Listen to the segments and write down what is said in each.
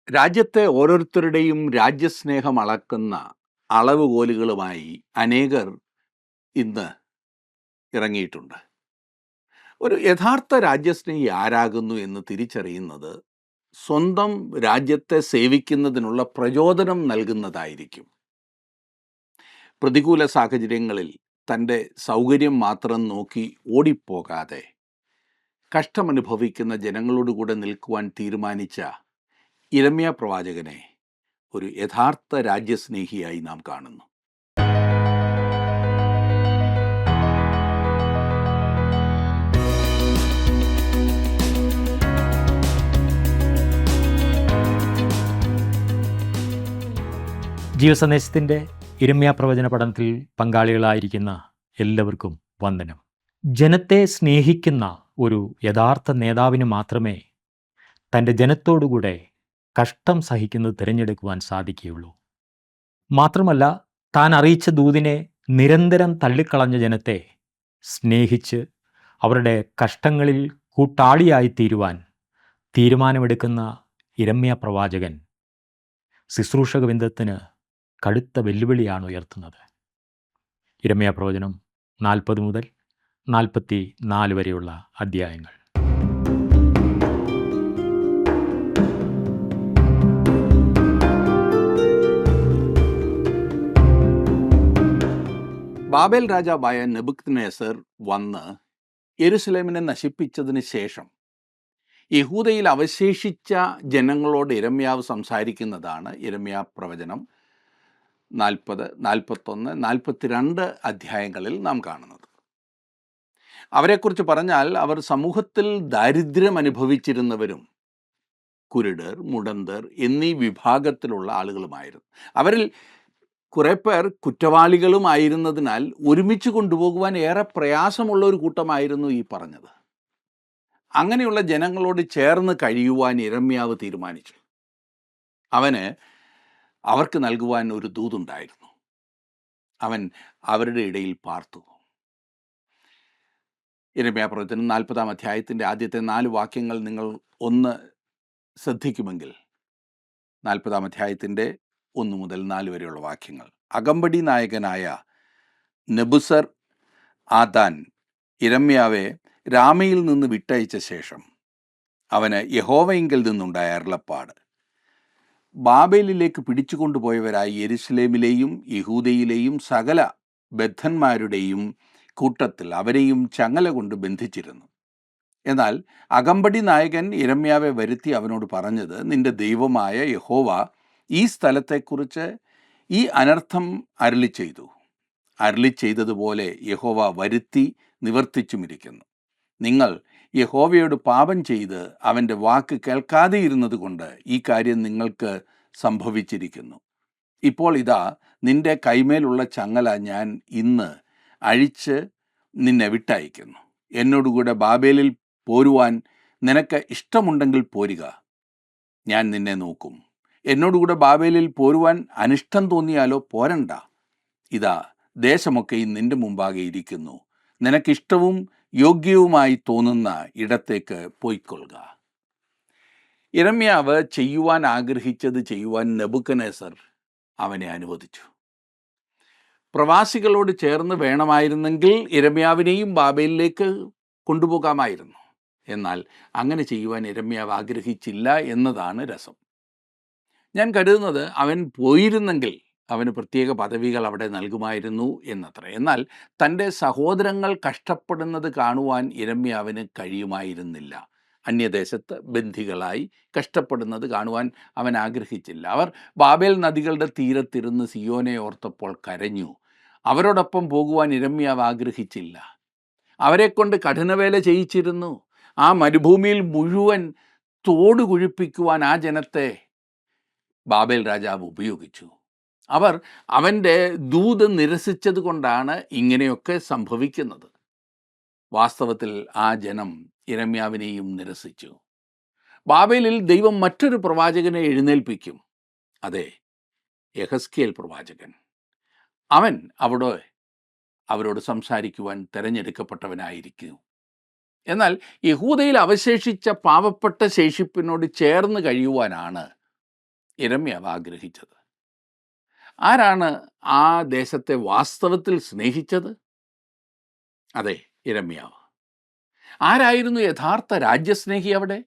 രാജ്യത്തെ ഓരോരുത്തരുടെയും രാജ്യസ്നേഹം അളക്കുന്ന അളവുകോലുകളുമായി അനേകർ ഇന്ന് ഇറങ്ങിയിട്ടുണ്ട്. ഒരു യഥാർത്ഥ രാജ്യസ്നേഹി ആരാകുന്നു എന്ന് തിരിച്ചറിയുന്നത് സ്വന്തം രാജ്യത്തെ സേവിക്കുന്നതിനുള്ള പ്രചോദനം നൽകുന്നതായിരിക്കും. പ്രതികൂല സാഹചര്യങ്ങളിൽ തൻ്റെ സൗകര്യം മാത്രം നോക്കി ഓടിപ്പോകാതെ കഷ്ടമനുഭവിക്കുന്ന ജനങ്ങളോടുകൂടെ നിൽക്കുവാൻ തീരുമാനിച്ച യിരെമ്യാ പ്രവാചകനെ ഒരു യഥാർത്ഥ രാജ്യസ്നേഹിയായി നാം കാണുന്നു. ജീവസന്ദേശത്തിൻ്റെ യിരെമ്യാ പ്രവചന പഠനത്തിൽ പങ്കാളികളായിരിക്കുന്ന എല്ലാവർക്കും വന്ദനം. ജനത്തെ സ്നേഹിക്കുന്ന ഒരു യഥാർത്ഥ നേതാവിന് മാത്രമേ തൻ്റെ ജനത്തോടുകൂടെ കഷ്ടം സഹിക്കുന്നത് തിരഞ്ഞെടുക്കുവാൻ സാധിക്കുകയുള്ളൂ. മാത്രമല്ല, താൻ അറിയിച്ച ദൂതിനെ നിരന്തരം തള്ളിക്കളഞ്ഞ ജനത്തെ സ്നേഹിച്ച് അവരുടെ കഷ്ടങ്ങളിൽ കൂട്ടാളിയായി തീരുവാൻ തീരുമാനമെടുക്കുന്ന യിരെമ്യാ പ്രവാചകൻ ശുശ്രൂഷക വൃന്ദത്തിന് കടുത്ത വെല്ലുവിളിയാണ് ഉയർത്തുന്നത്. യിരെമ്യാ പ്രവചനം 40 മുതൽ 44 വരെയുള്ള അധ്യായങ്ങൾ. ബാബേൽ രാജാവായ നെബൂഖദ്നേസർ വന്ന് യെരുശലേമിനെ നശിപ്പിച്ചതിന് ശേഷം യഹൂദയിൽ അവശേഷിച്ച ജനങ്ങളോട് യിരെമ്യാവ് സംസാരിക്കുന്നതാണ് യിരെമ്യാ പ്രവചനം 40, 41, 42 അധ്യായങ്ങളിൽ നാം കാണുന്നത്. അവരെക്കുറിച്ച് പറഞ്ഞാൽ അവർ സമൂഹത്തിൽ ദാരിദ്ര്യം അനുഭവിച്ചിരുന്നവരും കുരുടർ, മുടന്തർ എന്നീ വിഭാഗത്തിലുള്ള ആളുകളുമായിരുന്നു. അവരിൽ കുറേ പേർ കുറ്റവാളികളുമായിരുന്നതിനാൽ ഒരുമിച്ച് കൊണ്ടുപോകുവാൻ ഏറെ പ്രയാസമുള്ള ഒരു കൂട്ടമായിരുന്നു ഈ പറഞ്ഞത്. അങ്ങനെയുള്ള ജനങ്ങളോട് ചേർന്ന് കഴിയുവാൻ യിരെമ്യാവ് തീരുമാനിച്ചു. അവന് അവർക്ക് നൽകുവാൻ ഒരു ദൂതുണ്ടായിരുന്നു. അവൻ അവരുടെ ഇടയിൽ പാർത്തു. യിരെമ്യാ പ്രവചനം 40 അധ്യായത്തിൻ്റെ ആദ്യത്തെ 4 വാക്യങ്ങൾ നിങ്ങൾ ഒന്ന് ശ്രദ്ധിക്കുമെങ്കിൽ 40 അധ്യായത്തിൻ്റെ 1 മുതൽ 4 വരെയുള്ള വാക്യങ്ങൾ. അകമ്പടി നായകനായ നെബുസർ ആദാൻ യിരെമ്യാവെ രാമയിൽ നിന്ന് വിട്ടയച്ച ശേഷം അവന് യഹോവയിങ്കൽ നിന്നുണ്ടായ അരുളപ്പാട്, ബാബേലിലേക്ക് പിടിച്ചുകൊണ്ടുപോയവരായി യെരുശലേമിലെയും യഹൂദയിലെയും സകല ബദ്ധന്മാരുടെയും കൂട്ടത്തിൽ അവരെയും ചങ്ങല കൊണ്ട് ബന്ധിച്ചിരുന്നു. എന്നാൽ അകമ്പടി നായകൻ യിരെമ്യാവെ വരുത്തി അവനോട് പറഞ്ഞത്, നിന്റെ ദൈവമായ യഹോവ ഈ സ്ഥലത്തെക്കുറിച്ച് ഈ അനർത്ഥം അരുളി ചെയ്തു. അരുളി ചെയ്തതുപോലെ യഹോവ വരുത്തി നിവർത്തിച്ചുമിരിക്കുന്നു. നിങ്ങൾ യഹോവയോട് പാപം ചെയ്ത് അവൻ്റെ വാക്ക് കേൾക്കാതെ ഇരുന്നത് കൊണ്ട് ഈ കാര്യം നിങ്ങൾക്ക് സംഭവിച്ചിരിക്കുന്നു. ഇപ്പോൾ ഇതാ നിന്റെ കൈമേലുള്ള ചങ്ങല ഞാൻ ഇന്ന് അഴിച്ച് നിന്നെ വിട്ടയക്കുന്നു. എന്നോടുകൂടെ ബാബേലിൽ പോരുവാൻ നിനക്ക് ഇഷ്ടമുണ്ടെങ്കിൽ പോരുക, ഞാൻ നിന്നെ നോക്കും. എന്നോടുകൂടെ ബാബേലിൽ പോരുവാൻ അനിഷ്ടം തോന്നിയാലോ പോരണ്ട. ഇതാ ദേശമൊക്കെയും നിന്റെ മുമ്പാകെ ഇരിക്കുന്നു. നിനക്കിഷ്ടവും യോഗ്യവുമായി തോന്നുന്ന ഇടത്തേക്ക് പോയിക്കൊള്ളുക. യിരെമ്യാവ് ചെയ്യുവാൻ ആഗ്രഹിച്ചത് ചെയ്യുവാൻ നെബൂഖദ്നേസർ അവനെ അനുവദിച്ചു. പ്രവാസികളോട് ചേർന്ന് വേണമായിരുന്നെങ്കിൽ യിരെമ്യാവിനെയും ബാബേലിലേക്ക് കൊണ്ടുപോകാമായിരുന്നു. എന്നാൽ അങ്ങനെ ചെയ്യുവാൻ യിരെമ്യാവ് ആഗ്രഹിച്ചില്ല എന്നതാണ് രസം. ഞാൻ കരുതുന്നത് അവൻ പോയിരുന്നെങ്കിൽ അവന് പ്രത്യേക പദവികൾ അവിടെ നൽകുമായിരുന്നു എന്നത്ര. എന്നാൽ തൻ്റെ സഹോദരങ്ങൾ കഷ്ടപ്പെടുന്നത് കാണുവാൻ യിരെമ്യാവിന് കഴിയുമായിരുന്നില്ല. അന്യദേശത്ത് ബന്ധികളായി കഷ്ടപ്പെടുന്നത് കാണുവാൻ അവൻ ആഗ്രഹിച്ചില്ല. അവർ ബാബേൽ നദികളുടെ തീരത്തിരുന്ന് സിയോനെ ഓർത്തപ്പോൾ കരഞ്ഞു. അവരോടൊപ്പം പോകുവാൻ യിരെമ്യാവ് ആഗ്രഹിച്ചില്ല. അവരെക്കൊണ്ട് കഠിനവേല ചെയ്യിച്ചിരുന്നു. ആ മരുഭൂമിയിൽ മുഴുവൻ തോട് കുഴിപ്പിക്കുവാൻ ആ ജനത്തെ ബാബേൽ രാജാവ് ഉപയോഗിച്ചു. അവർ അവൻ്റെ ദൂത് നിരസിച്ചത് കൊണ്ടാണ് ഇങ്ങനെയൊക്കെ സംഭവിക്കുന്നത്. വാസ്തവത്തിൽ ആ ജനം യിരെമ്യാവിനെയും നിരസിച്ചു. ബാബേലിൽ ദൈവം മറ്റൊരു പ്രവാചകനെ എഴുന്നേൽപ്പിക്കും. അതെ, യെഹെസ്കേൽ പ്രവാചകൻ. അവൻ അവരോട് സംസാരിക്കുവാൻ തിരഞ്ഞെടുക്കപ്പെട്ടവനായിരിക്കും. എന്നാൽ യഹൂദയിൽ അവശേഷിച്ച പാവപ്പെട്ട ശേഷിപ്പിനോട് ചേർന്ന് കഴിയുവാനാണ് യിരെമ്യാവ് ആഗ്രഹിച്ചത്. ആരാണ് ആ ദേശത്തെ വാസ്തവത്തിൽ സ്നേഹിച്ചത്? അതെ, യിരെമ്യാവ്. ആരായിരുന്നു യഥാർത്ഥ രാജ്യസ്നേഹി അവിടെ?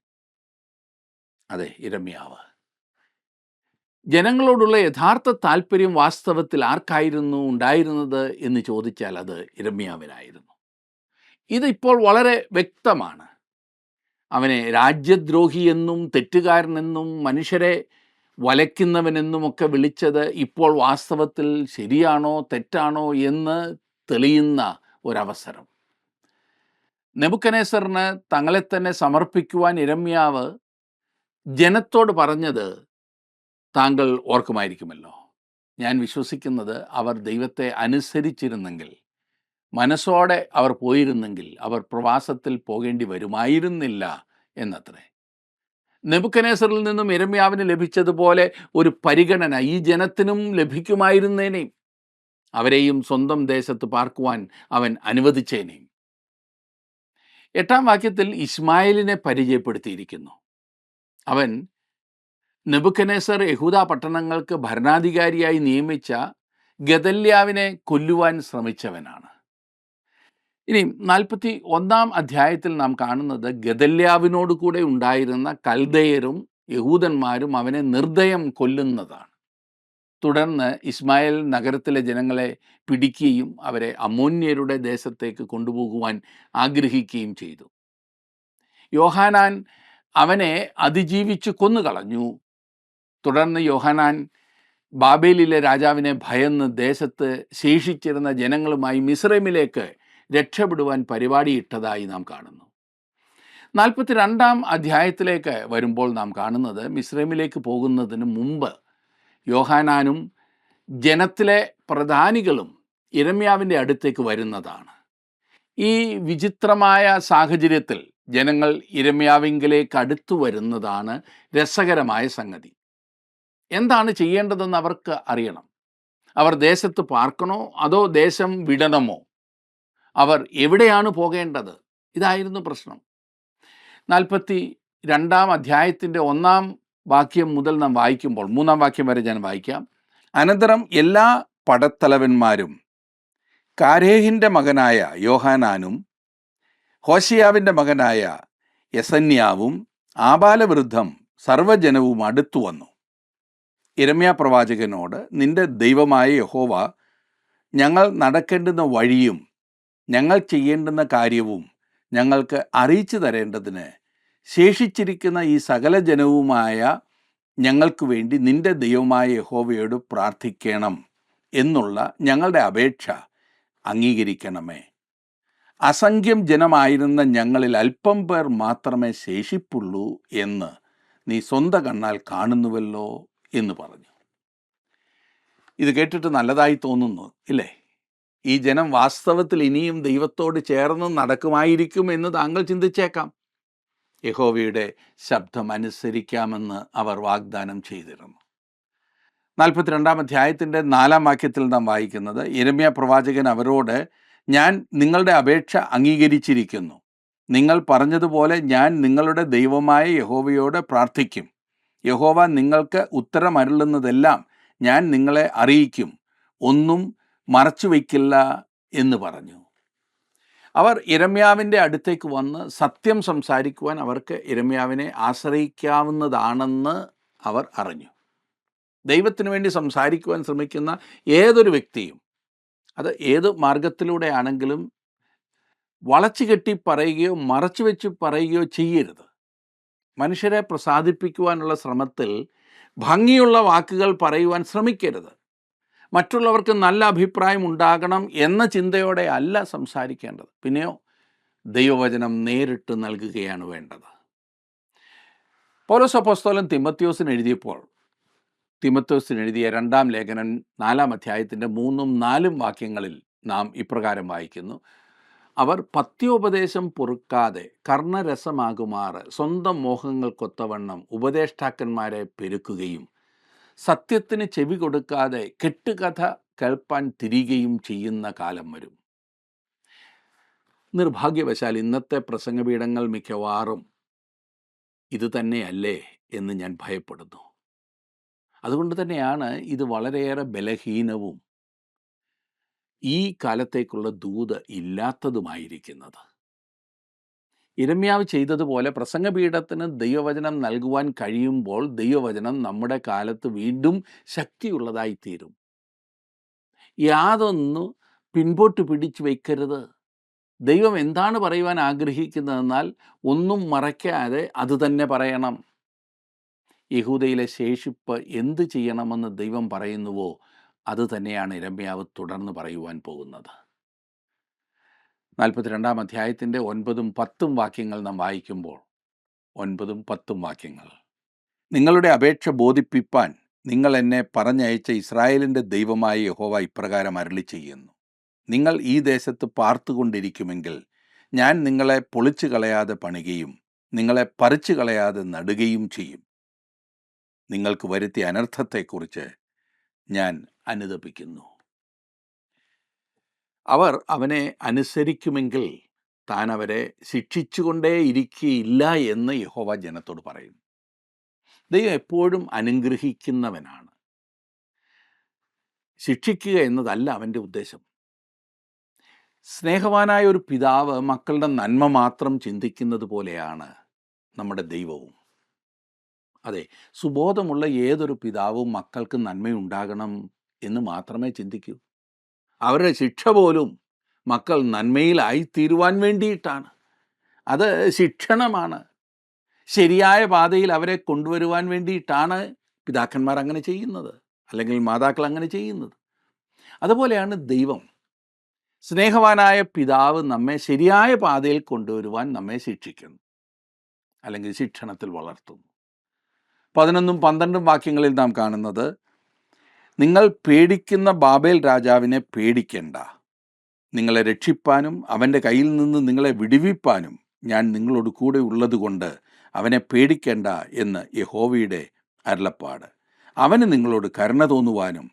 അതെ, യിരെമ്യാവ്. ജനങ്ങളോടുള്ള യഥാർത്ഥ താല്പര്യം വാസ്തവത്തിൽ ആർക്കായിരുന്നു ഉണ്ടായിരുന്നത് എന്ന് ചോദിച്ചാൽ അത് യിരെമ്യാവിനായിരുന്നു. ഇതിപ്പോൾ വളരെ വ്യക്തമാണ്. അവനെ രാജ്യദ്രോഹിയെന്നും തെറ്റുകാരനെന്നും മനുഷ്യരെ വലയ്ക്കുന്നവനെന്നുമൊക്കെ വിളിച്ചത് ഇപ്പോൾ വാസ്തവത്തിൽ ശരിയാണോ തെറ്റാണോ എന്ന് തെളിയുന്ന ഒരവസരം. നെബൂഖദ്നേസറിന് തങ്ങളെ തന്നെ സമർപ്പിക്കുവാൻ യിരെമ്യാവ് ജനത്തോട് പറഞ്ഞത് താങ്കൾ ഓർക്കുമായിരിക്കുമല്ലോ. ഞാൻ വിശ്വസിക്കുന്നത് അവർ ദൈവത്തെ അനുസരിച്ചിരുന്നെങ്കിൽ, മനസ്സോടെ അവർ പോയിരുന്നെങ്കിൽ അവർ പ്രവാസത്തിൽ പോകേണ്ടി വരുമായിരുന്നില്ല എന്നത്രേ. നെബൂഖദ്നേസറിൽ നിന്നും യിരെമ്യാവിന് ലഭിച്ചതുപോലെ ഒരു പരിഗണന ഈ ജനത്തിനും ലഭിക്കുമായിരുന്നേനേയും. അവരെയും സ്വന്തം ദേശത്ത് പാർക്കുവാൻ അവൻ അനുവദിച്ചേനേയും. 8-ാം വാക്യത്തിൽ ഇശ്മായേലിനെ പരിചയപ്പെടുത്തിയിരിക്കുന്നു. അവൻ നെബൂഖദ്നേസർ യഹൂദ പട്ടണങ്ങൾക്ക് ഭരണാധികാരിയായി നിയമിച്ച ഗദല്യാവിനെ കൊല്ലുവാൻ ശ്രമിച്ചവനാണ്. ഇനി 41-ാം അധ്യായത്തിൽ നാം കാണുന്നത് ഗദല്യാവിനോട് കൂടെ ഉണ്ടായിരുന്ന കൽദയരും യഹൂദന്മാരും അവനെ നിർദ്ദയം കൊല്ലുന്നതാണ്. തുടർന്ന് ഇശ്മായേൽ നഗരത്തിലെ ജനങ്ങളെ പിടിക്കുകയും അവരെ അമ്മോന്യരുടെ ദേശത്തേക്ക് കൊണ്ടുപോകുവാൻ ആഗ്രഹിക്കുകയും ചെയ്തു. യോഹാനാൻ അവനെ അതിജീവിച്ച് കൊന്നുകളഞ്ഞു. തുടർന്ന് യോഹാനാൻ ബാബേലിലെ രാജാവിനെ ഭയന്ന് ദേശത്ത് ശേഷിച്ചിരുന്ന ജനങ്ങളുമായി മിസ്രൈമിലേക്ക് രക്ഷപ്പെടുവാൻ പരിപാടിയിട്ടതായി നാം കാണുന്നു. 42-ാം അധ്യായത്തിലേക്ക് വരുമ്പോൾ നാം കാണുന്നത് മിസ്രൈമിലേക്ക് പോകുന്നതിന് മുമ്പ് യോഹാനാനും ജനത്തിലെ പ്രധാനികളും യിരെമ്യാവിൻ്റെ അടുത്തേക്ക് വരുന്നതാണ്. ഈ വിചിത്രമായ സാഹചര്യത്തിൽ ജനങ്ങൾ യിരെമ്യാവിങ്കിലേക്ക് അടുത്തു വരുന്നതാണ് രസകരമായ സംഗതി. എന്താണ് ചെയ്യേണ്ടതെന്ന് അവർക്ക് അറിയണം. അവർ ദേശത്ത് പാർക്കണോ അതോ ദേശം വിടണമോ? അവർ എവിടെയാണ് പോകേണ്ടത്? ഇതായിരുന്നു പ്രശ്നം. 42-ാം അധ്യായത്തിൻ്റെ 1-ാം വാക്യം മുതൽ നാം വായിക്കുമ്പോൾ 3-ാം വാക്യം വരെ ഞാൻ വായിക്കാം. അനന്തരം എല്ലാ പടത്തലവന്മാരും കാരേഹിൻ്റെ മകനായ യോഹാനാനും ഹോശിയാവിൻ്റെ മകനായ യെസന്യാവും ആബാലവൃദ്ധം സർവ്വജനവും അടുത്തു വന്നു. യിരെമ്യാ പ്രവാചകനോട്, നിന്റെ ദൈവമായ യഹോവ ഞങ്ങൾ നടക്കേണ്ടുന്ന വഴിയും ഞങ്ങൾ ചെയ്യേണ്ടുന്ന കാര്യവും ഞങ്ങൾക്ക് അറിയിച്ചു തരേണ്ടതിന് ശേഷിച്ചിരിക്കുന്ന ഈ സകല ജനവുമായ ഞങ്ങൾക്ക് വേണ്ടി നിന്റെ ദൈവമായ യഹോവയോട് പ്രാർത്ഥിക്കണം എന്നുള്ള ഞങ്ങളുടെ അപേക്ഷ അംഗീകരിക്കണമേ. അസംഖ്യം ജനമായിരുന്ന ഞങ്ങളിൽ അല്പം പേർ മാത്രമേ ശേഷിപ്പുള്ളൂ എന്ന് നീ സ്വന്തം കണ്ണാൽ കാണുന്നുവല്ലോ എന്ന് പറഞ്ഞു. ഇത് കേട്ടിട്ട് നല്ലതായി തോന്നുന്നു, ഇല്ലേ? ഈ ജനം വാസ്തവത്തിൽ ഇനിയും ദൈവത്തോട് ചേർന്ന് നടക്കുമായിരിക്കും എന്ന് താങ്കൾ ചിന്തിച്ചേക്കാം. യഹോവയുടെ ശബ്ദം അനുസരിക്കാമെന്ന് അവർ വാഗ്ദാനം ചെയ്തിരുന്നു. 42-ാം അധ്യായത്തിൻ്റെ 4-ാം വാക്യത്തിൽ നാം വായിക്കുന്നത്, യിരെമ്യാ പ്രവാചകൻ അവരോട്, ഞാൻ നിങ്ങളുടെ അപേക്ഷ അംഗീകരിച്ചിരിക്കുന്നു. നിങ്ങൾ പറഞ്ഞതുപോലെ ഞാൻ നിങ്ങളുടെ ദൈവമായ യഹോവയോട് പ്രാർത്ഥിക്കും. യഹോവ നിങ്ങൾക്ക് ഉത്തരമരുളുന്നതെല്ലാം ഞാൻ നിങ്ങളെ അറിയിക്കും, ഒന്നും മറച്ചു വയ്ക്കില്ല എന്ന് പറഞ്ഞു. അവർ യിരെമ്യാവിൻ്റെ അടുത്തേക്ക് വന്ന് സത്യം സംസാരിക്കുവാൻ അവർക്ക് യിരെമ്യാവിനെ ആശ്രയിക്കാവുന്നതാണെന്ന് അവർ അറിഞ്ഞു. ദൈവത്തിന് വേണ്ടി സംസാരിക്കുവാൻ ശ്രമിക്കുന്ന ഏതൊരു വ്യക്തിയും, അത് ഏത് മാർഗത്തിലൂടെ ആണെങ്കിലും, വളച്ചു കെട്ടി പറയുകയോ മറച്ചു വെച്ച് പറയുകയോ ചെയ്യരുത്. മനുഷ്യരെ പ്രസാദിപ്പിക്കുവാനുള്ള ശ്രമത്തിൽ ഭംഗിയുള്ള വാക്കുകൾ പറയുവാൻ ശ്രമിക്കരുത്. മറ്റുള്ളവർക്ക് നല്ല അഭിപ്രായം ഉണ്ടാകണം എന്ന ചിന്തയോടെ അല്ല സംസാരിക്കേണ്ടത്. പിന്നെയോ ദൈവവചനം നേരിട്ട് നൽകുകയാണ് വേണ്ടത്. പൗലോസ് അപ്പോസ്തലൻ തിമോഥെയോസിന് എഴുതിയപ്പോൾ, തിമോഥെയോസിന് എഴുതിയ 2-ാം ലേഖനം 4-ാം അധ്യായത്തിൻ്റെ 3-ഉം 4-ഉം വാക്യങ്ങളിൽ നാം ഇപ്രകാരം വായിക്കുന്നു, അവർ പഥ്യോപദേശം പൊറുക്കാതെ കർണരസമാകുമാറ് സ്വന്തം മോഹങ്ങൾക്കൊത്തവണ്ണം ഉപദേഷ്ടാക്കന്മാരെ പെരുക്കുകയും സത്യത്തിന് ചെവി കൊടുക്കാതെ കെട്ടുകഥ കേൾപ്പാൻ തിരികെയും ചെയ്യുന്ന കാലം വരും. നിർഭാഗ്യവശാൽ ഇന്നത്തെ പ്രസംഗപീഠങ്ങൾ മിക്കവാറും ഇത് തന്നെയല്ലേ എന്ന് ഞാൻ ഭയപ്പെടുന്നു. അതുകൊണ്ട് തന്നെയാണ് ഇത് വളരെയേറെ ബലഹീനവും ഈ കാലത്തേക്കുള്ള ദൂത് ഇല്ലാത്തതുമായിരിക്കുന്നത്. യിരെമ്യാവ് ചെയ്തതുപോലെ പ്രസംഗപീഠത്തിന് ദൈവവചനം നൽകുവാൻ കഴിയുമ്പോൾ ദൈവവചനം നമ്മുടെ കാലത്ത് വീണ്ടും ശക്തിയുള്ളതായിത്തീരും. യാതൊന്ന് പിൻപോട്ട് പിടിച്ചു വയ്ക്കരുത്. ദൈവം എന്താണ് പറയുവാൻ ആഗ്രഹിക്കുന്നതെന്നാൽ ഒന്നും മറയ്ക്കാതെ അത് തന്നെ പറയണം. യഹൂദയിലെ ശേഷിപ്പ് എന്ത് ചെയ്യണമെന്ന് ദൈവം പറയുന്നുവോ അത് തന്നെയാണ് യിരെമ്യാവ് തുടർന്ന് പറയുവാൻ പോകുന്നത്. 42-ാം അധ്യായത്തിൻ്റെ 9-ഉം 10-ഉം വാക്യങ്ങൾ നാം വായിക്കുമ്പോൾ 9-ഉം 10-ഉം വാക്യങ്ങൾ, നിങ്ങളുടെ അപേക്ഷ ബോധിപ്പിപ്പാൻ നിങ്ങൾ എന്നെ പറഞ്ഞയച്ച ഇസ്രായേലിൻ്റെ ദൈവമായ യഹോവ ഇപ്രകാരം അരുളി ചെയ്യുന്നു. നിങ്ങൾ ഈ ദേശത്ത് പാർത്തുകൊണ്ടിരിക്കുമെങ്കിൽ ഞാൻ നിങ്ങളെ പൊളിച്ചു കളയാതെ പണികയും നിങ്ങളെ പറിച്ചു കളയാതെ നടുകയും ചെയ്യും. നിങ്ങൾക്ക് വരുത്തിയ അനർത്ഥത്തെക്കുറിച്ച് ഞാൻ അനുതപിക്കുന്നു. അവർ അവനെ അനുസരിക്കുമെങ്കിൽ താൻ അവരെ ശിക്ഷിച്ചുകൊണ്ടേയിരിക്കുകയില്ല എന്ന് യഹോവ ജനത്തോട് പറയുന്നു. ദൈവം എപ്പോഴും അനുഗ്രഹിക്കുന്നവനാണ്. ശിക്ഷിക്കുക എന്നതല്ല അവൻ്റെ ഉദ്ദേശം. സ്നേഹവാനായ ഒരു പിതാവ് മക്കളുടെ നന്മ മാത്രം ചിന്തിക്കുന്നത് പോലെയാണ് നമ്മുടെ ദൈവവും. അതെ, സുബോധമുള്ള ഏതൊരു പിതാവും മക്കൾക്ക് നന്മയുണ്ടാകണം എന്ന് മാത്രമേ ചിന്തിക്കൂ. അവരുടെ ശിക്ഷ പോലും മക്കൾ നന്മയിലായിത്തീരുവാൻ വേണ്ടിയിട്ടാണ്. അത് ശിക്ഷണമാണ്. ശരിയായ പാതയിൽ അവരെ കൊണ്ടുവരുവാൻ വേണ്ടിയിട്ടാണ് പിതാക്കന്മാർ അങ്ങനെ ചെയ്യുന്നത്, അല്ലെങ്കിൽ മാതാക്കൾ അങ്ങനെ ചെയ്യുന്നത്. അതുപോലെയാണ് ദൈവം. സ്നേഹവാനായ പിതാവ് നമ്മെ ശരിയായ പാതയിൽ കൊണ്ടുവരുവാൻ നമ്മെ ശിക്ഷിക്കുന്നു, അല്ലെങ്കിൽ ശിക്ഷണത്തിൽ വളർത്തുന്നു. 11-ഉം 12-ഉം വാക്യങ്ങളിൽ നാം കാണുന്നത്, നിങ്ങൾ പേടിക്കുന്ന ബാബേൽ രാജാവിനെ പേടിക്കേണ്ട. നിങ്ങളെ രക്ഷിപ്പാനും അവൻ്റെ കയ്യിൽ നിന്ന് നിങ്ങളെ വിടുവിപ്പാനും ഞാൻ നിങ്ങളോട് കൂടെ ഉള്ളതുകൊണ്ട് അവനെ പേടിക്കേണ്ട എന്ന് യഹോവയുടെ അരുളപ്പാട്. അവന് നിങ്ങളോട് കരുണ തോന്നുവാനും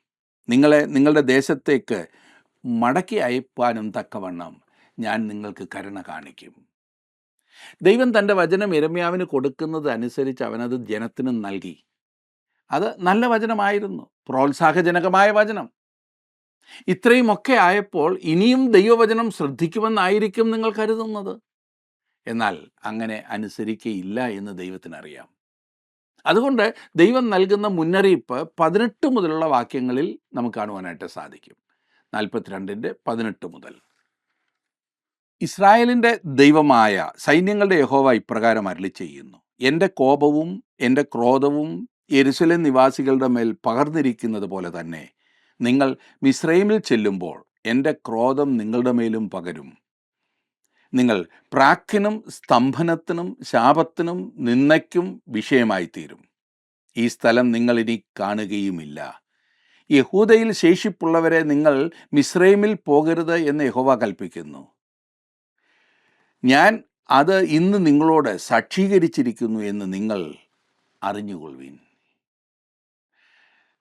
നിങ്ങളെ നിങ്ങളുടെ ദേശത്തേക്ക് മടക്കി അയപ്പാനും തക്കവണ്ണം ഞാൻ നിങ്ങൾക്ക് കരുണ കാണിക്കും. ദൈവം തൻ്റെ വചനം യിരെമ്യാവിന് കൊടുക്കുന്നത് അനുസരിച്ച് അവനത് ജനത്തിന് നൽകി. അത് നല്ല വചനമായിരുന്നു, പ്രോത്സാഹജനകമായ വചനം. ഇത്രയുമൊക്കെ ആയപ്പോൾ ഇനിയും ദൈവവചനം ശ്രദ്ധിക്കുമെന്നായിരിക്കും നിങ്ങൾ കരുതുന്നത്. എന്നാൽ അങ്ങനെ അനുസരിക്കയില്ല എന്ന് ദൈവത്തിനറിയാം. അതുകൊണ്ട് ദൈവം നൽകുന്ന മുന്നറിയിപ്പ് 18 മുതലുള്ള വാക്യങ്ങളിൽ നമുക്ക് കാണുവാനായിട്ട് സാധിക്കും. 42-ന്റെ 18 മുതൽ. ഇസ്രായേലിൻ്റെ ദൈവമായ സൈന്യങ്ങളുടെ യഹോവ ഇപ്രകാരം അരുളി ചെയ്യുന്നു. എൻ്റെ കോപവും എൻ്റെ ക്രോധവും യെരൂശലേം നിവാസികളുടെ മേൽ പകർന്നിരിക്കുന്നത് പോലെ തന്നെ നിങ്ങൾ മിസ്രയീമിൽ ചെല്ലുമ്പോൾ എൻ്റെ ക്രോധം നിങ്ങളുടെ മേലും പകരും. നിങ്ങൾ പ്രാക്കിനും സ്തംഭനത്തിനും ശാപത്തിനും നിന്ദയ്ക്കും വിഷയമായിത്തീരും. ഈ സ്ഥലം നിങ്ങൾ ഇനി കാണുകയുമില്ല. യഹൂദയിൽ ശേഷിപ്പുള്ളവരെ നിങ്ങൾ മിസ്രയീമിൽ പോകരുത് എന്ന് യഹോവ കൽപ്പിക്കുന്നു. ഞാൻ അത് ഇന്ന് നിങ്ങളോട് സാക്ഷീകരിച്ചിരിക്കുന്നു എന്ന് നിങ്ങൾ അറിഞ്ഞുകൊള്ളുവിൻ.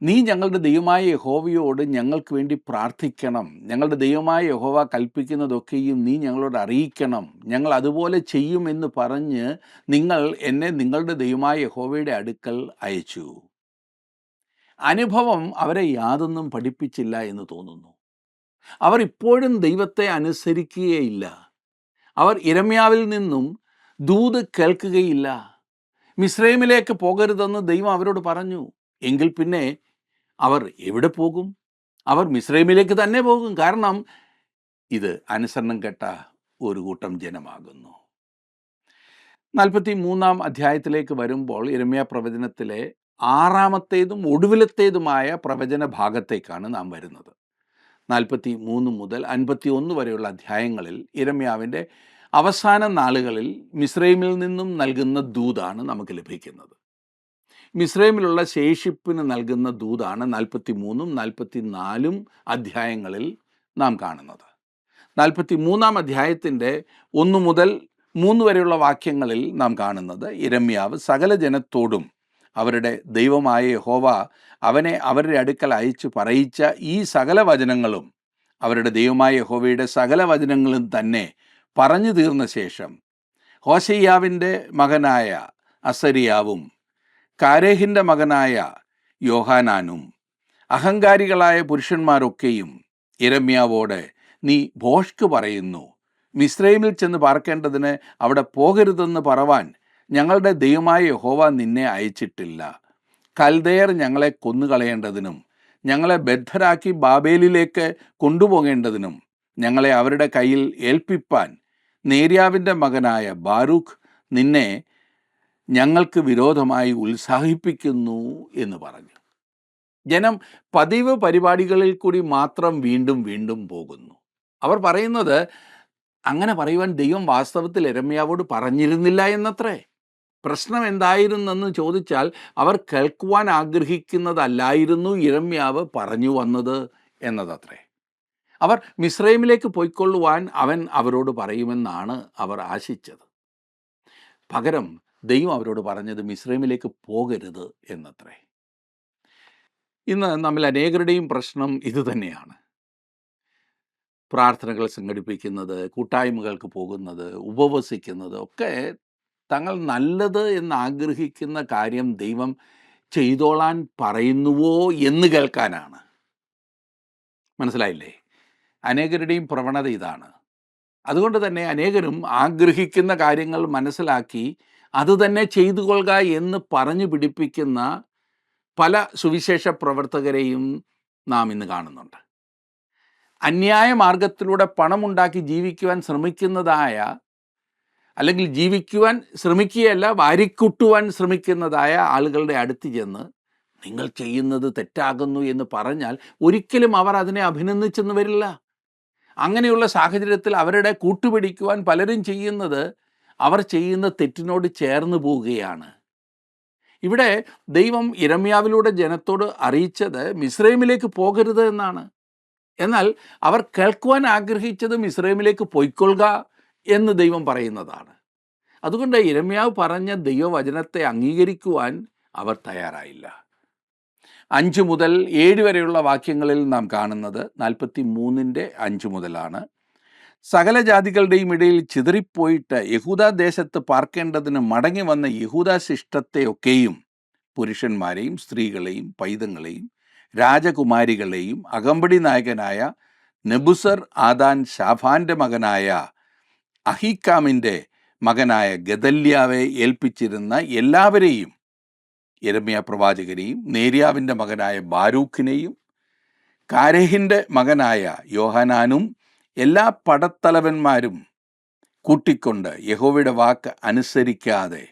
നീ ഞങ്ങളുടെ ദൈവമായ യഹോവയോട് ഞങ്ങൾക്ക് വേണ്ടി പ്രാർത്ഥിക്കണം. ഞങ്ങളുടെ ദൈവമായ യഹോവ കൽപ്പിക്കുന്നതൊക്കെയും നീ ഞങ്ങളോട് അറിയിക്കണം. ഞങ്ങൾ അതുപോലെ ചെയ്യുമെന്ന് പറഞ്ഞ് നിങ്ങൾ എന്നെ നിങ്ങളുടെ ദൈവമായ യഹോവയുടെ അടുക്കൽ അയച്ചു. അനുഭവം അവരെ യാതൊന്നും പഠിപ്പിച്ചില്ല എന്ന് തോന്നുന്നു. അവർ ഇപ്പോഴും ദൈവത്തെ അനുസരിക്കുകയില്ല. അവർ യിരെമ്യാവിൽ നിന്നും ദൂത് കേൾക്കുകയില്ല. മിസ്രയീമിലേക്ക് പോകരുതെന്ന് ദൈവം അവരോട് പറഞ്ഞു. എങ്കിൽ പിന്നെ അവർ എവിടെ പോകും? അവർ മിസ്രയീമിലേക്ക് തന്നെ പോകും. കാരണം ഇത് അനുസരണം കെട്ട ഒരു കൂട്ടം ജനമാകുന്നു. 43-ാം അധ്യായത്തിലേക്ക് വരുമ്പോൾ യിരെമ്യാ പ്രവചനത്തിലെ 6-ാമത്തേതും ഒടുവിലത്തേതുമായ പ്രവചന ഭാഗത്തേക്കാണ് നാം വരുന്നത്. 43 മുതൽ 51 വരെയുള്ള അധ്യായങ്ങളിൽ യിരെമ്യാവിൻ്റെ അവസാന നാളുകളിൽ മിസ്രയീമിൽ നിന്നും നൽകുന്ന ദൂതാണ് നമുക്ക് ലഭിക്കുന്നത്. മിസ്രയീമിലുള്ള ശേഷിപ്പിന് നൽകുന്ന ദൂതാണ് 43-ഉം 44-ഉം അധ്യായങ്ങളിൽ നാം കാണുന്നത്. 43-ാം അധ്യായത്തിൻ്റെ 1 മുതൽ 3 വരെയുള്ള വാക്യങ്ങളിൽ നാം കാണുന്നത് യിരെമ്യാവ് സകല ജനത്തോടും അവരുടെ ദൈവമായ യഹോവ അവനെ അവരുടെ അടുക്കൽ അയച്ചു പറയിച്ച ഈ സകല വചനങ്ങളും അവരുടെ ദൈവമായ യഹോവയുടെ സകല വചനങ്ങളും തന്നെ പറഞ്ഞു തീർന്ന ശേഷം ഹോശയ്യാവിൻ്റെ മകനായ അസരിയാവും കാരേഹിൻ്റെ മകനായ യോഹാനാനും അഹങ്കാരികളായ പുരുഷന്മാരൊക്കെയും യിരെമ്യാവോട്, നീ ഭോഷ്ക് പറയുന്നു, മിസ്രൈമിൽ ചെന്ന് പാർക്കേണ്ടതിന് അവിടെ പോകരുതെന്ന് പറവാൻ ഞങ്ങളുടെ ദൈവമായ യഹോവ നിന്നെ അയച്ചിട്ടില്ല. കൽദയർ ഞങ്ങളെ കൊന്നുകളയേണ്ടതിനും ഞങ്ങളെ ബദ്ധരാക്കി ബാബേലിലേക്ക് കൊണ്ടുപോകേണ്ടതിനും ഞങ്ങളെ അവരുടെ കയ്യിൽ ഏൽപ്പിപ്പാൻ നേര്യാവിൻ്റെ മകനായ ബാരൂഖ് നിന്നെ ഞങ്ങൾക്ക് വിരോധമായി ഉത്സാഹിപ്പിക്കുന്നു എന്ന് പറഞ്ഞു. ജനം പതിവ് പരിപാടികളിൽ കൂടി മാത്രം വീണ്ടും വീണ്ടും പോകുന്നു. അവർ പറയുന്നത് അങ്ങനെ പറയുവാൻ ദൈവം വാസ്തവത്തിൽ യിരെമ്യാവോട് പറഞ്ഞിരുന്നില്ല എന്നത്രേ. പ്രശ്നം എന്തായിരുന്നെന്ന് ചോദിച്ചാൽ അവർ കേൾക്കുവാൻ ആഗ്രഹിക്കുന്നതല്ലായിരുന്നു യിരെമ്യാവ് പറഞ്ഞു വന്നത് എന്നതത്രേ. അവർ മിസ്രൈമിലേക്ക് പോയിക്കൊള്ളുവാൻ അവൻ അവരോട് പറയുമെന്നാണ് അവർ ആശിച്ചത്. പകരം ദൈവം അവരോട് പറഞ്ഞത് മിസ്രൈമിലേക്ക് പോകരുത് എന്നത്രേ. ഇന്ന് നമ്മിൽ അനേകരുടെയും പ്രശ്നം ഇതുതന്നെയാണ്. പ്രാർത്ഥനകൾ സംഘടിപ്പിക്കുന്നത്, കൂട്ടായ്മകൾക്ക് പോകുന്നത്, ഉപവസിക്കുന്നത് ഒക്കെ തങ്ങൾ നല്ലത് എന്ന് ആഗ്രഹിക്കുന്ന കാര്യം ദൈവം ചെയ്തോളാൻ പറയുന്നുവോ എന്ന് കേൾക്കാനാണ്. മനസ്സിലായില്ലേ? അനേകരുടെയും പ്രവണത ഇതാണ്. അതുകൊണ്ട് തന്നെ അനേകരും ആഗ്രഹിക്കുന്ന കാര്യങ്ങൾ മനസ്സിലാക്കി അത് തന്നെ ചെയ്തു കൊള്ളുക എന്ന് പറഞ്ഞു പിടിപ്പിക്കുന്ന പല സുവിശേഷ പ്രവർത്തകരെയും നാം ഇന്ന് കാണുന്നുണ്ട്. അന്യായ മാർഗത്തിലൂടെ പണമുണ്ടാക്കി ജീവിക്കുവാൻ ശ്രമിക്കുന്നതായ, അല്ലെങ്കിൽ ജീവിക്കുവാൻ ശ്രമിക്കുകയല്ല വാരിക്കൂട്ടുവാൻ ശ്രമിക്കുന്നതായ ആളുകളുടെ അടുത്ത് ചെന്ന് നിങ്ങൾ ചെയ്യുന്നത് തെറ്റാകുന്നു എന്ന് പറഞ്ഞാൽ ഒരിക്കലും അവർ അതിനെ അഭിനന്ദിച്ചെന്ന് വരില്ല. അങ്ങനെയുള്ള സാഹചര്യത്തിൽ അവരുടെ കൂട്ടുപിടിക്കുവാൻ പലരും ചെയ്യുന്നത് അവർ ചെയ്യുന്ന തെറ്റിനോട് ചേർന്ന് പോവുകയാണ്. ഇവിടെ ദൈവം യിരെമ്യാവിലൂടെ ജനത്തോട് അറിയിച്ചത് മിസ്രൈമിലേക്ക് പോകരുത് എന്നാണ്. എന്നാൽ അവർ കേൾക്കുവാൻ ആഗ്രഹിച്ചത് മിസ്രൈമിലേക്ക് പോയിക്കൊള്ളുക എന്ന് ദൈവം പറയുന്നതാണ്. അതുകൊണ്ട് യിരെമ്യാവ് പറഞ്ഞ ദൈവവചനത്തെ അംഗീകരിക്കുവാൻ അവർ തയ്യാറായില്ല. 5 മുതൽ 7 വരെയുള്ള വാക്യങ്ങളിൽ നാം കാണുന്നത് 43-5 മുതലാണ്. സകല ജാതികളുടെയും ഇടയിൽ ചിതറിപ്പോയിട്ട് യഹൂദാദേശത്ത് പാർക്കേണ്ടതിന് മടങ്ങി വന്ന യഹൂദ ശിഷ്ടത്തെയൊക്കെയും, പുരുഷന്മാരെയും സ്ത്രീകളെയും പൈതങ്ങളെയും രാജകുമാരികളെയും അകമ്പടി നായകനായ നെബുസർ ആദാൻ ഷാഫാന്റെ മകനായ അഹീക്കാമിൻ്റെ മകനായ ഗദല്യാവെ ഏൽപ്പിച്ചിരുന്ന എല്ലാവരെയും, യിരെമ്യാ പ്രവാചകനെയും നേര്യാവിൻ്റെ മകനായ ബാരൂഖിനെയും കാരേഹിൻ്റെ മകനായ യോഹനാനും എല്ലാ പടത്തലവന്മാരും കൂട്ടിക്കൊണ്ട് യഹോവയുടെ വാക്ക് അനുസരിക്കാതെ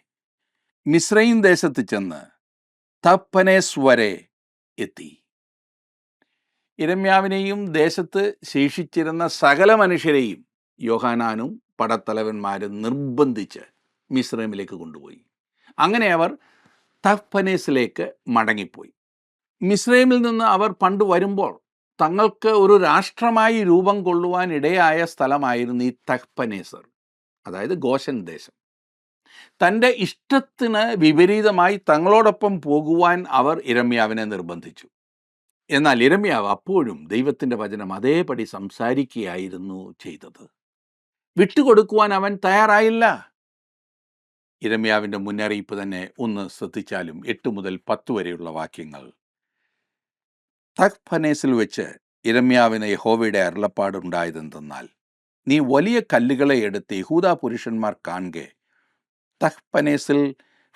മിസ്രയീം ദേശത്ത് ചെന്ന് തഹ്പനേസ് വരെ എത്തി. യിരെമ്യാവിനെയും ദേശത്ത് ശേഷിച്ചിരുന്ന സകല മനുഷ്യരെയും യോഹനാനും പടത്തലവന്മാരും നിർബന്ധിച്ച് മിസ്രൈമിലേക്ക് കൊണ്ടുപോയി. അങ്ങനെ അവർ തഹ്പനേസിലേക്ക് മടങ്ങിപ്പോയി. മിസ്രൈമിൽ നിന്ന് അവർ പണ്ട് വരുമ്പോൾ തങ്ങൾക്ക് ഒരു രാഷ്ട്രമായി രൂപം കൊള്ളുവാൻ ഇടയായ സ്ഥലമായിരുന്നു ഈ തഹ്പനേസർ, അതായത് ഗോശൻ ദേശം. തൻ്റെ ഇഷ്ടത്തിന് വിപരീതമായി തങ്ങളോടൊപ്പം പോകുവാൻ അവർ യിരെമ്യാവിനെ നിർബന്ധിച്ചു. എന്നാൽ യിരെമ്യാവ് അപ്പോഴും ദൈവത്തിൻ്റെ വചനം അതേപടി സംസാരിക്കുകയായിരുന്നു ചെയ്തത്. വിട്ടുകൊടുക്കുവാൻ അവൻ തയ്യാറായില്ല. യിരെമ്യാവിൻ്റെ മുന്നറിയിപ്പ് തന്നെ ഒന്ന് ശ്രദ്ധിച്ചാലും 8 മുതൽ 10 വരെയുള്ള വാക്യങ്ങൾ. തഹ്പനേസിൽ വെച്ച് യിരെമ്യാവിന് യഹോവയുടെ അരുളപ്പാടുണ്ടായതെന്തെന്നാൽ, നീ വലിയ കല്ലുകളെ എടുത്ത് യഹൂദാ പുരുഷന്മാർ കാണെ തഹ്പനേസിൽ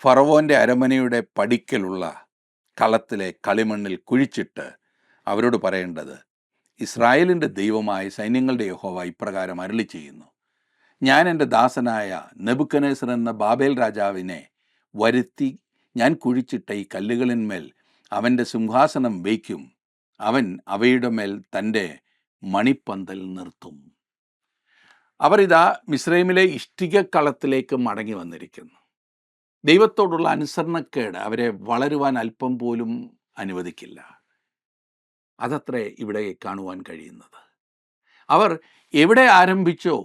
ഫറവോൻ്റെ അരമനയുടെ പടിക്കലുള്ള കളത്തിലെ കളിമണ്ണിൽ കുഴിച്ചിട്ട് അവരോട് പറയേണ്ടത്, ഇസ്രായേലിൻ്റെ ദൈവമായ സൈന്യങ്ങളുടെ യഹോവ ഇപ്രകാരം അരുളി ചെയ്യുന്നു, ഞാൻ എൻ്റെ ദാസനായ നെബൂഖദ്നേസർ എന്ന ബാബേൽ രാജാവിനെ വരുത്തി ഞാൻ കുഴിച്ചിട്ട ഈ കല്ലുകളിന്മേൽ അവൻ്റെ സിംഹാസനം വയ്ക്കും, അവൻ അവയുടെ മേൽ തൻ്റെ മണിപ്പന്തൽ നിർത്തും. അവർ ഇതാ മിസ്രൈമിലെ ഇഷ്ടികക്കളത്തിലേക്ക് മടങ്ങി വന്നിരിക്കുന്നു. ദൈവത്തോടുള്ള അനുസരണക്കേട് അവരെ വളരുവാൻ അല്പം പോലും അനുവദിക്കില്ല. അതത്രേ ഇവിടെ കാണുവാൻ കഴിയുന്നത്. അവർ എവിടെ ആരംഭിച്ചോ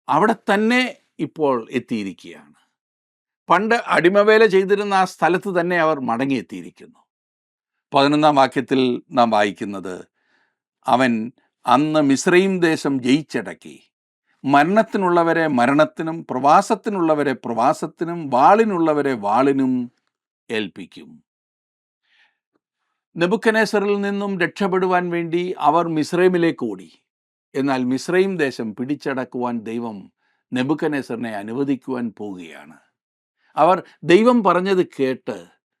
അവിടെ തന്നെ ഇപ്പോൾ എത്തിയിരിക്കുകയാണ്. പണ്ട് അടിമവേല ചെയ്തിരുന്ന ആ സ്ഥലത്ത് തന്നെ അവർ മടങ്ങിയെത്തിയിരിക്കുന്നു. 11-ാം വാക്യത്തിൽ നാം വായിക്കുന്നത്, അവൻ അന്ന് മിസ്രയീം ദേശം ജയിച്ചടക്കി, മരണത്തിനുള്ളവരെ മരണത്തിനും പ്രവാസത്തിനുള്ളവരെ പ്രവാസത്തിനും വാളിനുള്ളവരെ വാളിനും ഏൽപ്പിക്കും. നെബൂഖദ്നേസറിൽ നിന്നും രക്ഷപ്പെടുവാൻ വേണ്ടി അവർ മിസ്രൈമിലേക്ക് ഓടി. എന്നാൽ മിസ്രൈം ദേശം പിടിച്ചടക്കുവാൻ ദൈവം നെബൂഖദ്നേസറിനെ അനുവദിക്കുവാൻ പോവുകയാണ്. അവർ ദൈവം പറഞ്ഞത് കേട്ട്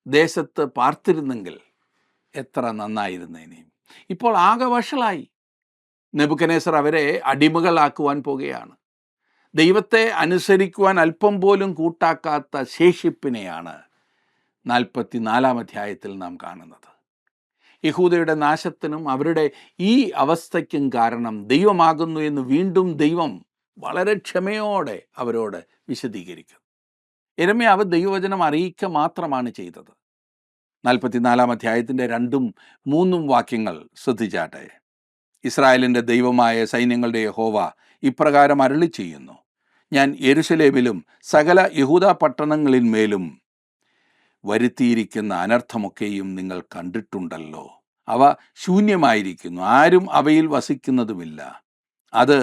ദേശത്ത് പാർത്തിരുന്നെങ്കിൽ എത്ര നന്നായിരുന്നേനെ. ഇപ്പോൾ ആകെ വഷളായി. നെബൂഖദ്നേസർ അവരെ അടിമകളാക്കുവാൻ പോകുകയാണ്. ദൈവത്തെ അനുസരിക്കുവാൻ അല്പം പോലും കൂട്ടാക്കാത്ത ശേഷിപ്പിനെയാണ് 44 അധ്യായത്തിൽ നാം കാണുന്നത്. യഹൂദയുടെ നാശത്തിനും അവരുടെ ഈ അവസ്ഥയ്ക്കും കാരണം ദൈവമാകുന്നു എന്ന് വീണ്ടും ദൈവം വളരെ ക്ഷമയോടെ അവരോട് വിശദീകരിക്കും. യിരെമ്യാവ് ദൈവവചനം അറിയിക്കുക മാത്രമാണ് ചെയ്തത്. 44 അധ്യായത്തിൻ്റെ 2ഉം 3ഉം വാക്യങ്ങൾ ശ്രദ്ധിച്ചാട്ടെ. ഇസ്രായേലിൻ്റെ ദൈവമായ സൈന്യങ്ങളുടെ യഹോവ ഇപ്രകാരം അരുളി ചെയ്യുന്നു: ഞാൻ യെരൂശലേമിലും സകല യഹൂദ പട്ടണങ്ങളിന്മേലും വരുത്തിയിരിക്കുന്ന അനർത്ഥമൊക്കെയും നിങ്ങൾ കണ്ടിട്ടുണ്ടല്ലോ. അവ ശൂന്യമായിരിക്കുന്നു, ആരും അവയിൽ വസിക്കുന്നതുമില്ല. അത്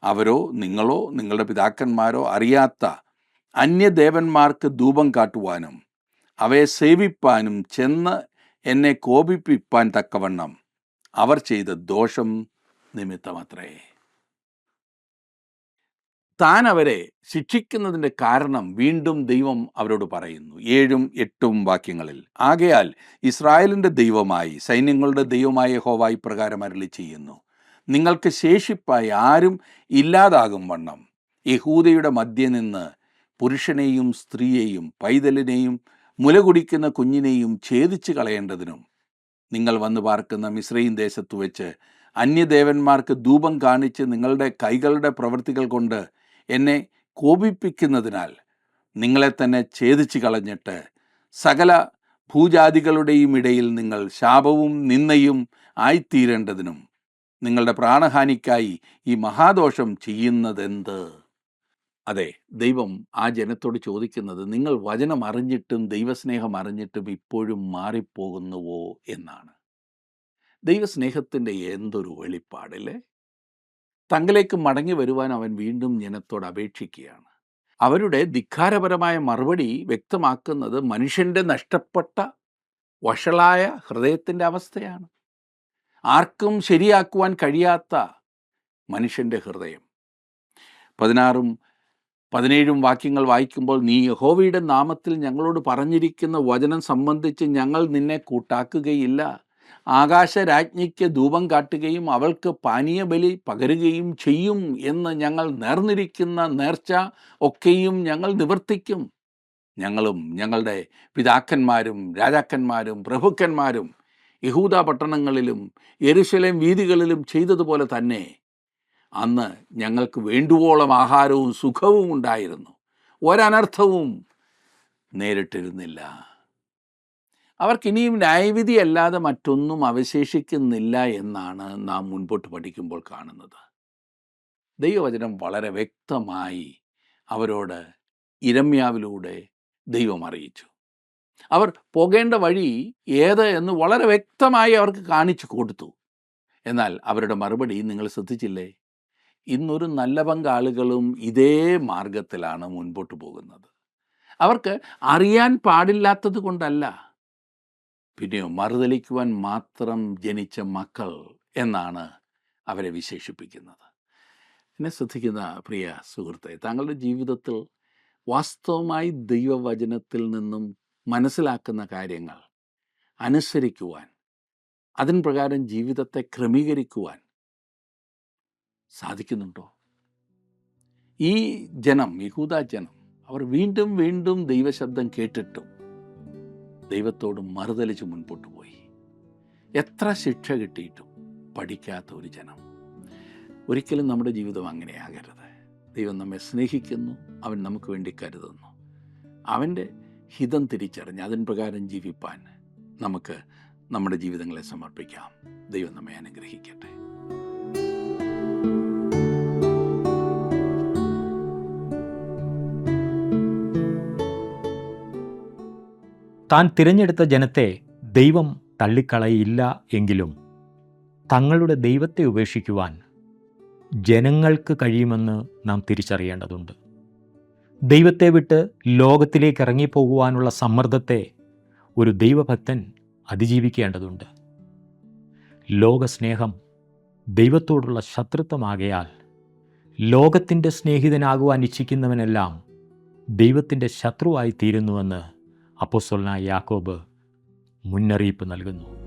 അവരോ നിങ്ങളോ നിങ്ങളുടെ പിതാക്കന്മാരോ അറിയാത്ത അന്യദേവന്മാർക്ക് ധൂപം കാട്ടുവാനും അവയെ സേവിപ്പാനും ചെന്ന് എന്നെ കോപിപ്പിപ്പാൻ തക്കവണ്ണം അവർ ചെയ്ത ദോഷം നിമിത്തമത്രേ. താൻ അവരെ ശിക്ഷിക്കുന്നതിൻ്റെ കാരണം വീണ്ടും ദൈവം അവരോട് പറയുന്നു 7ഉം 8ഉം വാക്യങ്ങളിൽ. ആകയാൽ ഇസ്രായേലിൻ്റെ ദൈവമായി സൈന്യങ്ങളുടെ ദൈവമായ യഹോവ ഇപ്രകാരം അരുളി ചെയ്യുന്നു: നിങ്ങൾക്ക് ശേഷിപ്പായി ആരും ഇല്ലാതാകും വണ്ണം യഹൂദയുടെ മധ്യേ നിന്ന് പുരുഷനെയും സ്ത്രീയെയും പൈതലിനെയും മുല കുടിക്കുന്ന കുഞ്ഞിനെയും ഛേദിച്ച് കളയേണ്ടതിനും നിങ്ങൾ വന്നു പാർക്കുന്ന മിസ്രയീം ദേശത്തു വെച്ച് അന്യദേവന്മാർക്ക് ധൂപം കാണിച്ച് നിങ്ങളുടെ കൈകളുടെ പ്രവൃത്തികൾ കൊണ്ട് എന്നെ കോപിപ്പിക്കുന്നതിനാൽ നിങ്ങളെ തന്നെ ഛേദിച്ച് കളഞ്ഞിട്ട് സകല ഭൂജാതികളുടെയും ഇടയിൽ നിങ്ങൾ ശാപവും നിന്ദയും ആയിത്തീരേണ്ടതിനും നിങ്ങളുടെ പ്രാണഹാനിക്കായി ഈ മഹാദോഷം ചെയ്യുന്നതെന്ത്? അതെ, ദൈവം ആ ജനത്തോട് ചോദിക്കുന്നത്, നിങ്ങൾ വചനം അറിഞ്ഞിട്ടും ദൈവസ്നേഹം അറിഞ്ഞിട്ടും ഇപ്പോഴും മാറിപ്പോകുന്നുവോ എന്നാണ്. ദൈവസ്നേഹത്തിൻ്റെ എന്തൊരു വെളിപ്പാടല്ലേ! തങ്ങളിലേക്ക് മടങ്ങി വരുവാൻ അവൻ വീണ്ടും ജനത്തോട് അപേക്ഷിക്കുകയാണ്. അവരുടെ ധിക്കാരപരമായ മറുപടി വ്യക്തമാക്കുന്നത് മനുഷ്യൻ്റെ നഷ്ടപ്പെട്ട വഷളായ ഹൃദയത്തിൻ്റെ അവസ്ഥയാണ്. ആർക്കും ശരിയാക്കുവാൻ കഴിയാത്ത മനുഷ്യൻ്റെ ഹൃദയം. 16ഉം 17ഉം വാക്യങ്ങൾ വായിക്കുമ്പോൾ, നീ യഹോവയുടെ നാമത്തിൽ ഞങ്ങളോട് പറഞ്ഞിരിക്കുന്ന വചനം സംബന്ധിച്ച് ഞങ്ങൾ നിന്നെ കൂട്ടാക്കുകയില്ല. ആകാശരാജ്ഞിക്ക് ധൂപം കാട്ടുകയും അവൾക്ക് പാനീയബലി പകരുകയും ചെയ്യും എന്ന് ഞങ്ങൾ നേർന്നിരിക്കുന്ന നേർച്ച ഒക്കെയും ഞങ്ങൾ നിവർത്തിക്കും. ഞങ്ങളും ഞങ്ങളുടെ പിതാക്കന്മാരും രാജാക്കന്മാരും പ്രഭുക്കന്മാരും യഹൂദ പട്ടണങ്ങളിലും യെരൂശലേം വീഥികളിലും ചെയ്തതുപോലെ തന്നെ അന്ന് ഞങ്ങൾക്ക് വേണ്ടുവോളം ആഹാരവും സുഖവും ഉണ്ടായിരുന്നു, ഒരനർത്ഥവും നേരിട്ടിരുന്നില്ല. അവർക്കിനിയും ന്യായവിധി അല്ലാതെ മറ്റൊന്നും അവശേഷിക്കുന്നില്ല എന്നാണ് നാം മുൻപോട്ട് പഠിക്കുമ്പോൾ കാണുന്നത്. ദൈവവചനം വളരെ വ്യക്തമായി അവരോട് യിരെമ്യാവിലൂടെ ദൈവം അറിയിച്ചു. അവർ പോകേണ്ട വഴി ഏത് എന്ന് വളരെ വ്യക്തമായി അവർക്ക് കാണിച്ചു കൊടുത്തു. എന്നാൽ അവരുടെ മറുപടി നിങ്ങൾ ശ്രദ്ധിച്ചില്ലേ? ഇന്നൊരു നല്ല പങ്കാളുകളും ഇതേ മാർഗത്തിലാണ് മുൻപോട്ട് പോകുന്നത്. അവർക്ക് അറിയാൻ പാടില്ലാത്തത് കൊണ്ടല്ല, പിന്നെയോ മറുതലിക്കുവാൻ മാത്രം ജനിച്ച മക്കൾ എന്നാണ് അവരെ വിശേഷിപ്പിക്കുന്നത്. എന്നെ ശ്രദ്ധിക്കുന്ന പ്രിയ സുഹൃത്തെ, താങ്കളുടെ ജീവിതത്തിൽ വാസ്തവമായി ദൈവവചനത്തിൽ നിന്നും മനസ്സിലാക്കുന്ന കാര്യങ്ങൾ അനുസരിക്കുവാൻ, അതിന് പ്രകാരം ജീവിതത്തെ ക്രമീകരിക്കുവാൻ സാധിക്കുന്നുണ്ടോ? ഈ ജനം, യഹൂദ ജനം, അവർ വീണ്ടും വീണ്ടും ദൈവശബ്ദം കേട്ടിട്ടും ദൈവത്തോട് മറുതലിച്ച് മുൻപോട്ട് പോയി. എത്ര ശിക്ഷ കിട്ടിയിട്ടും പഠിക്കാത്ത ഒരു ജനം. ഒരിക്കലും നമ്മുടെ ജീവിതം അങ്ങനെയാകരുത്. ദൈവം നമ്മെ സ്നേഹിക്കുന്നു, അവൻ നമുക്ക് വേണ്ടി കരുതുന്നു. അവൻ്റെ ഹിതം തിരിച്ചറിഞ്ഞ് അതിന് പ്രകാരം ജീവിപ്പാൻ നമുക്ക് നമ്മുടെ ജീവിതങ്ങളെ സമർപ്പിക്കാം. ദൈവം നമ്മെ അനുഗ്രഹിക്കട്ടെ. താൻ തിരഞ്ഞെടുത്ത ജനത്തെ ദൈവം തള്ളിക്കളയില്ല എങ്കിലും തങ്ങളുടെ ദൈവത്തെ ഉപേക്ഷിക്കുവാൻ ജനങ്ങൾക്ക് കഴിയുമെന്ന് നാം തിരിച്ചറിയേണ്ടതുണ്ട്. ദൈവത്തെ വിട്ട് ലോകത്തിലേക്ക് ഇറങ്ങിപ്പോകുവാനുള്ള സമ്മർദ്ദത്തെ ഒരു ദൈവഭക്തൻ അതിജീവിക്കേണ്ടതുണ്ട്. ലോകസ്നേഹം ദൈവത്തോടുള്ള ശത്രുത്വമാകയാൽ ലോകത്തിൻ്റെ സ്നേഹിതനാകുവാൻ ഇച്ഛിക്കുന്നവനെല്ലാം ദൈവത്തിൻ്റെ ശത്രുവായി തീരുന്നുവെന്ന് അപ്പോസ്തലനായ യാക്കോബ് മുന്നറിയിപ്പ് നൽകുന്നു.